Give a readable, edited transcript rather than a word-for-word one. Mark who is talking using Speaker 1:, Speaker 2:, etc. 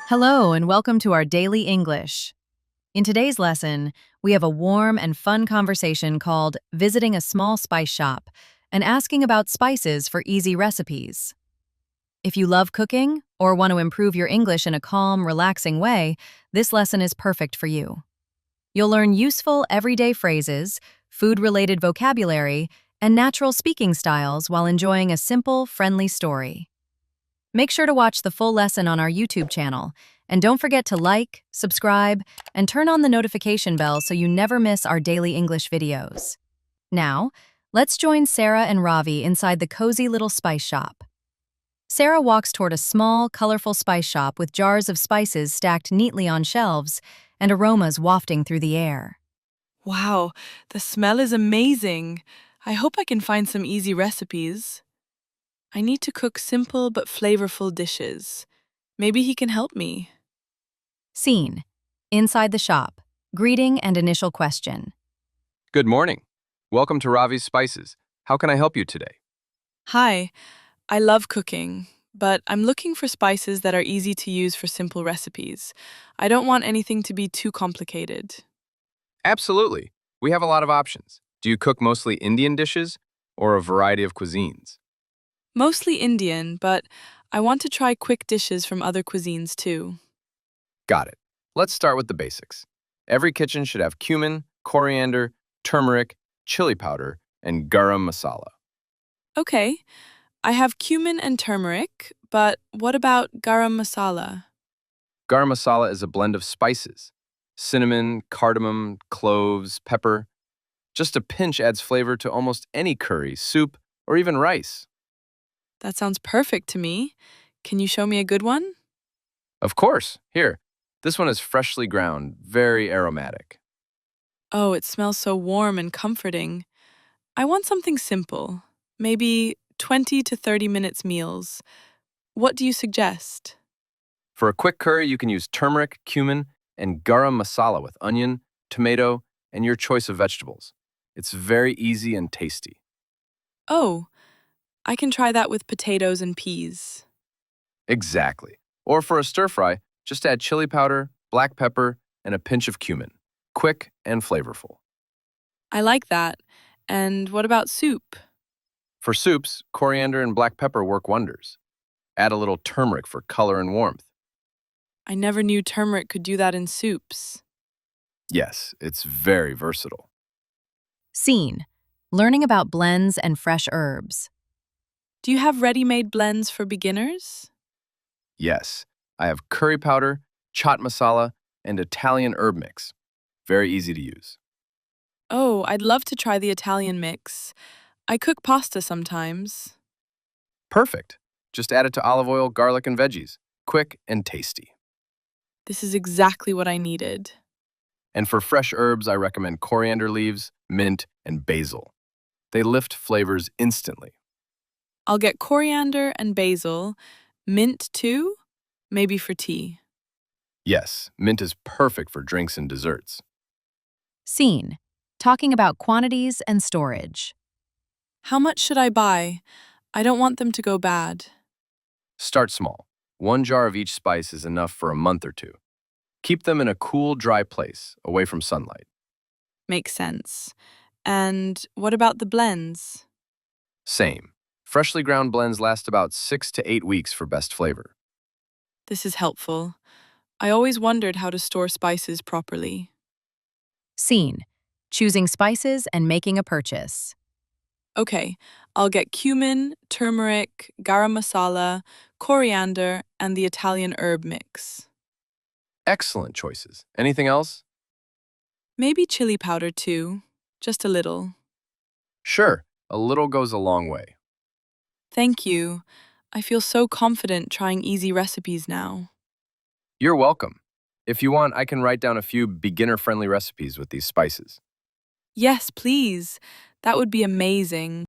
Speaker 1: Hello, and welcome to our daily English. In today's lesson, we have a warm and fun conversation called Visiting a Small Spice Shop and asking about spices for easy recipes. If you love cooking or want to improve your English in a calm, relaxing way, this lesson is perfect for you. You'll learn useful everyday phrases, food-related vocabulary, and natural speaking styles while enjoying a simple, friendly story. Make sure to watch the full lesson on our YouTube channel, and don't forget to like, subscribe, and turn on the notification bell so you never miss our daily English videos. Now, let's join Sarah and Ravi inside the cozy little spice shop. Sarah walks toward a small, colorful spice shop with jars of spices stacked neatly on shelves and aromas wafting through the air.
Speaker 2: Wow, the smell is amazing. I hope I can find some easy recipes. I need to cook simple but flavorful dishes. Maybe he can help me.
Speaker 1: Scene: inside the shop. Greeting and initial question.
Speaker 3: Good morning. Welcome to Ravi's Spices. How can I help you today?
Speaker 2: Hi, I love cooking, but I'm looking for spices that are easy to use for simple recipes. I don't want anything to be too complicated.
Speaker 3: Absolutely. We have a lot of options. Do you cook mostly Indian dishes or a variety of cuisines?
Speaker 2: Mostly Indian, but I want to try quick dishes from other cuisines too.
Speaker 3: Got it. Let's start with the basics. Every kitchen should have cumin, coriander, turmeric, chili powder, and garam masala.
Speaker 2: Okay, I have cumin and turmeric, but what about garam masala?
Speaker 3: Garam masala is a blend of spices: cinnamon, cardamom, cloves, pepper. Just a pinch adds flavor to almost any curry, soup, or even rice.
Speaker 2: That sounds perfect to me. Can you show me a good one?
Speaker 3: Of course. Here. This one is freshly ground, very aromatic.
Speaker 2: Oh, it smells so warm and comforting. I want something simple, maybe 20 to 30 minutes meals. What do you suggest?
Speaker 3: For a quick curry, you can use turmeric, cumin, and garam masala with onion, tomato, and your choice of vegetables. It's very easy and tasty.
Speaker 2: Oh, I can try that with potatoes and peas.
Speaker 3: Exactly. Or for a stir fry, just add chili powder, black pepper, and a pinch of cumin. Quick and flavorful.
Speaker 2: I like that. And what about soup?
Speaker 3: For soups, coriander and black pepper work wonders. Add a little turmeric for color and warmth.
Speaker 2: I never knew turmeric could do that in soups.
Speaker 3: Yes, it's very versatile.
Speaker 1: Scene: learning about blends and fresh herbs.
Speaker 2: Do you have ready-made blends for beginners?
Speaker 3: Yes, I have curry powder, chaat masala, and Italian herb mix. Very easy to use.
Speaker 2: Oh, I'd love to try the Italian mix. I cook pasta sometimes.
Speaker 3: Perfect. Just add it to olive oil, garlic, and veggies. Quick and tasty.
Speaker 2: This is exactly what I needed.
Speaker 3: And for fresh herbs, I recommend coriander leaves, mint, and basil. They lift flavors instantly.
Speaker 2: I'll get coriander and basil, mint too, maybe for tea.
Speaker 3: Yes, mint is perfect for drinks and desserts.
Speaker 1: Scene: talking about quantities and storage.
Speaker 2: How much should I buy? I don't want them to go bad.
Speaker 3: Start small. 1 jar of each spice is enough for a month or two. Keep them in a cool, dry place, away from sunlight.
Speaker 2: Makes sense. And what about the blends?
Speaker 3: Same. Freshly ground blends last about 6 to 8 weeks for best flavor.
Speaker 2: This is helpful. I always wondered how to store spices properly.
Speaker 1: Scene: choosing spices and making a purchase.
Speaker 2: Okay, I'll get cumin, turmeric, garam masala, coriander, and the Italian herb mix.
Speaker 3: Excellent choices. Anything else?
Speaker 2: Maybe chili powder too, just a little.
Speaker 3: Sure, a little goes a long way.
Speaker 2: Thank you. I feel so confident trying easy recipes now.
Speaker 3: You're welcome. If you want, I can write down a few beginner-friendly recipes with these spices.
Speaker 2: Yes, please. That would be amazing.